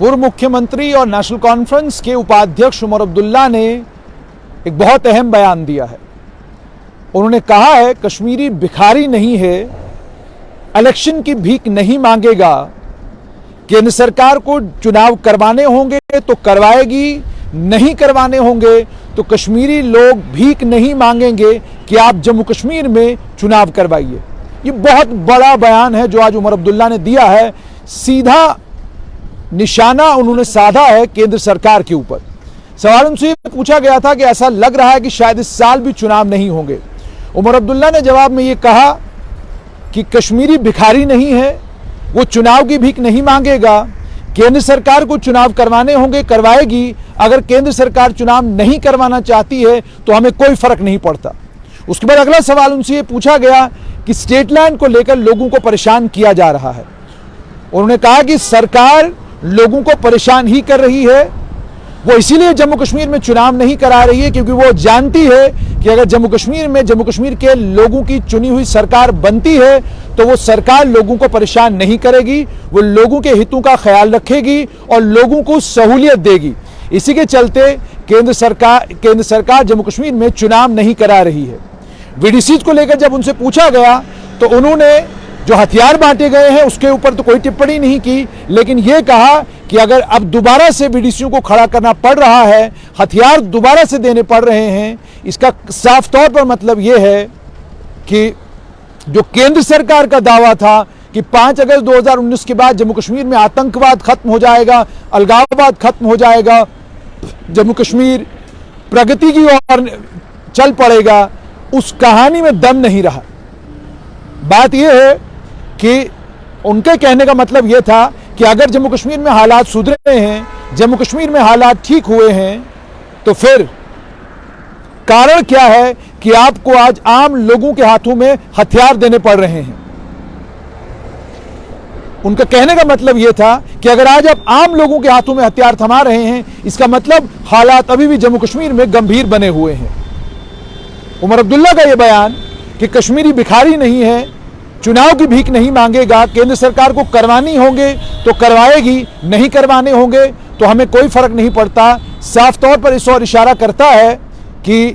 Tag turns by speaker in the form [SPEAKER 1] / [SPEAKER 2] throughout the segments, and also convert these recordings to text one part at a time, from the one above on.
[SPEAKER 1] पूर्व मुख्यमंत्री और नेशनल कॉन्फ्रेंस के उपाध्यक्ष उमर अब्दुल्ला ने एक बहुत अहम बयान दिया है। उन्होंने कहा है कश्मीरी भिखारी नहीं है, इलेक्शन की भीख नहीं मांगेगा, केंद्र सरकार को चुनाव करवाने होंगे तो करवाएगी, नहीं करवाने होंगे तो कश्मीरी लोग भीख नहीं मांगेंगे कि आप जम्मू कश्मीर में चुनाव करवाइए। ये बहुत बड़ा बयान है जो आज उमर अब्दुल्ला ने दिया है। सीधा निशाना उन्होंने साधा है केंद्र सरकार के ऊपर। सवाल उनसे पूछा गया था कि ऐसा लग रहा है कि शायद इस साल भी चुनाव नहीं होंगे। उमर अब्दुल्ला ने जवाब में ये कहा कि कश्मीरी भिखारी नहीं है, वो चुनाव की भीख नहीं मांगेगा, केंद्र सरकार को चुनाव करवाने होंगे, करवाएगी। अगर केंद्र सरकार चुनाव नहीं करवाना चाहती है तो हमें कोई फर्क नहीं पड़ता। उसके बाद अगला सवाल उनसे ये पूछा गया कि स्टेट लैंड को लेकर लोगों को परेशान किया जा रहा है। उन्होंने कहा कि सरकार लोगों को परेशान ही कर रही है, वो इसीलिए जम्मू कश्मीर में चुनाव नहीं करा रही है क्योंकि वो जानती है कि अगर जम्मू कश्मीर के लोगों की चुनी हुई सरकार बनती है तो वो सरकार लोगों को परेशान नहीं करेगी, वो लोगों के हितों का ख्याल रखेगी और लोगों को सहूलियत देगी। इसी के चलते केंद्र सरकार जम्मू कश्मीर में चुनाव नहीं करा रही है। वीडीसीज को लेकर जब उनसे पूछा गया तो उन्होंने जो हथियार बांटे गए हैं उसके ऊपर तो कोई टिप्पणी नहीं की, लेकिन यह कहा कि अगर अब दोबारा से वीडीसीओ को खड़ा करना पड़ रहा है, हथियार दोबारा से देने पड़ रहे हैं, इसका साफ तौर पर मतलब यह है कि जो केंद्र सरकार का दावा था कि 5 अगस्त 2019 के बाद जम्मू कश्मीर में आतंकवाद खत्म हो जाएगा, अलगाववाद खत्म हो जाएगा, जम्मू कश्मीर प्रगति की ओर चल पड़ेगा, उस कहानी में दम नहीं रहा। बात यह है कि उनके कहने का मतलब यह था कि अगर जम्मू कश्मीर में हालात सुधरे हैं, जम्मू कश्मीर में हालात ठीक हुए हैं, तो फिर कारण क्या है कि आपको आज आम लोगों के हाथों में हथियार देने पड़ रहे हैं। उनका कहने का मतलब यह था कि अगर आज आप आम लोगों के हाथों में हथियार थमा रहे हैं, इसका मतलब हालात अभी भी जम्मू कश्मीर में गंभीर बने हुए हैं। उमर अब्दुल्ला का यह बयान कि कश्मीरी भिखारी नहीं है, चुनाव की भीख नहीं मांगेगा, केंद्र सरकार को करवानी होंगे तो करवाएगी, नहीं करवाने होंगे तो हमें कोई फर्क नहीं पड़ता, साफ तौर पर इस ओर इशारा करता है कि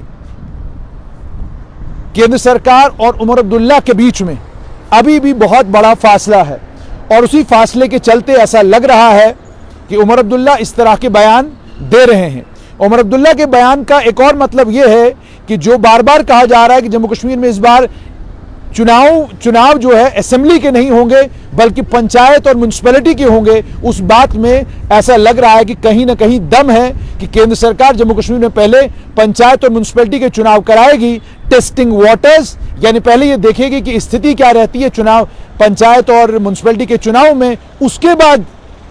[SPEAKER 1] केंद्र सरकार और उमर अब्दुल्ला के बीच में अभी भी बहुत बड़ा फासला है। और उसी फासले के चलते ऐसा लग रहा है कि उमर अब्दुल्ला इस तरह के बयान दे रहे हैं। उमर अब्दुल्ला के बयान का एक और मतलब यह है कि जो बार बार कहा जा रहा है कि जम्मू कश्मीर में इस बार चुनाव जो है असेंबली के नहीं होंगे बल्कि पंचायत और म्युनिसिपैलिटी के होंगे, उस बात में ऐसा लग रहा है कि कहीं ना कहीं दम है कि केंद्र सरकार जम्मू कश्मीर में पहले पंचायत और म्युनिसिपैलिटी के चुनाव कराएगी, टेस्टिंग वाटर्स, यानी पहले ये देखेगी कि स्थिति क्या रहती है चुनाव पंचायत और म्युनिसिपैलिटी के चुनाव में, उसके बाद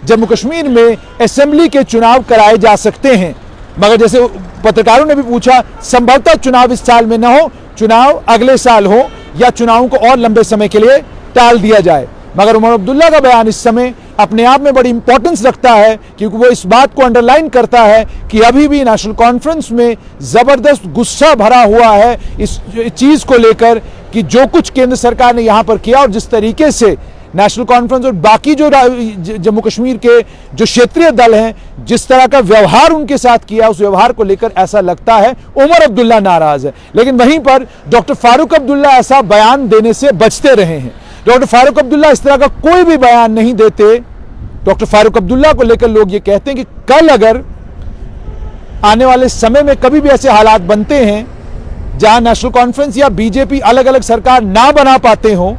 [SPEAKER 1] जम्मू कश्मीर में असेंबली के चुनाव कराए जा सकते हैं। मगर जैसे पत्रकारों ने भी पूछा, संभवतः चुनाव इस साल में न हो, चुनाव अगले साल हो या चुनावों को और लंबे समय के लिए टाल दिया जाए। मगर उमर अब्दुल्ला का बयान इस समय अपने आप में बड़ी इंपॉर्टेंस रखता है क्योंकि वो इस बात को अंडरलाइन करता है कि अभी भी नेशनल कॉन्फ्रेंस में जबरदस्त गुस्सा भरा हुआ है इस चीज को लेकर कि जो कुछ केंद्र सरकार ने यहां पर किया और जिस तरीके से नेशनल कॉन्फ्रेंस और बाकी जो जम्मू कश्मीर के जो क्षेत्रीय दल हैं, जिस तरह का व्यवहार उनके साथ किया, उस व्यवहार को लेकर ऐसा लगता है उमर अब्दुल्ला नाराज है। लेकिन वहीं पर डॉक्टर फारूक अब्दुल्ला ऐसा बयान देने से बचते रहे हैं। डॉक्टर फारूक अब्दुल्ला इस तरह का कोई भी बयान नहीं देते। डॉक्टर फारूक अब्दुल्ला को लेकर लोग ये कहते हैं कि कल अगर आने वाले समय में कभी भी ऐसे हालात बनते हैं जहां नेशनल कॉन्फ्रेंस या बीजेपी अलग अलग सरकार ना बना पाते हों,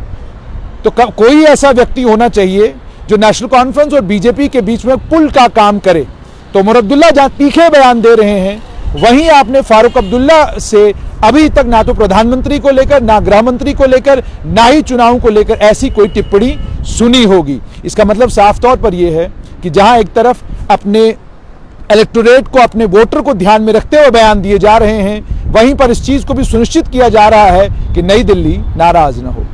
[SPEAKER 1] तो कोई ऐसा व्यक्ति होना चाहिए जो नेशनल कॉन्फ्रेंस और बीजेपी के बीच में पुल का काम करे। तो उमर अब्दुल्ला जहां तीखे बयान दे रहे हैं, वहीं आपने फारूक अब्दुल्ला से अभी तक ना तो प्रधानमंत्री को लेकर, ना गृह मंत्री को लेकर, ना ही चुनाव को लेकर ऐसी कोई टिप्पणी सुनी होगी। इसका मतलब साफ तौर पर यह है कि जहां एक तरफ अपने इलेक्टोरेट को, अपने वोटर को ध्यान में रखते हुए बयान दिए जा रहे हैं, वहीं पर इस चीज को भी सुनिश्चित किया जा रहा है कि नई दिल्ली नाराज न हो।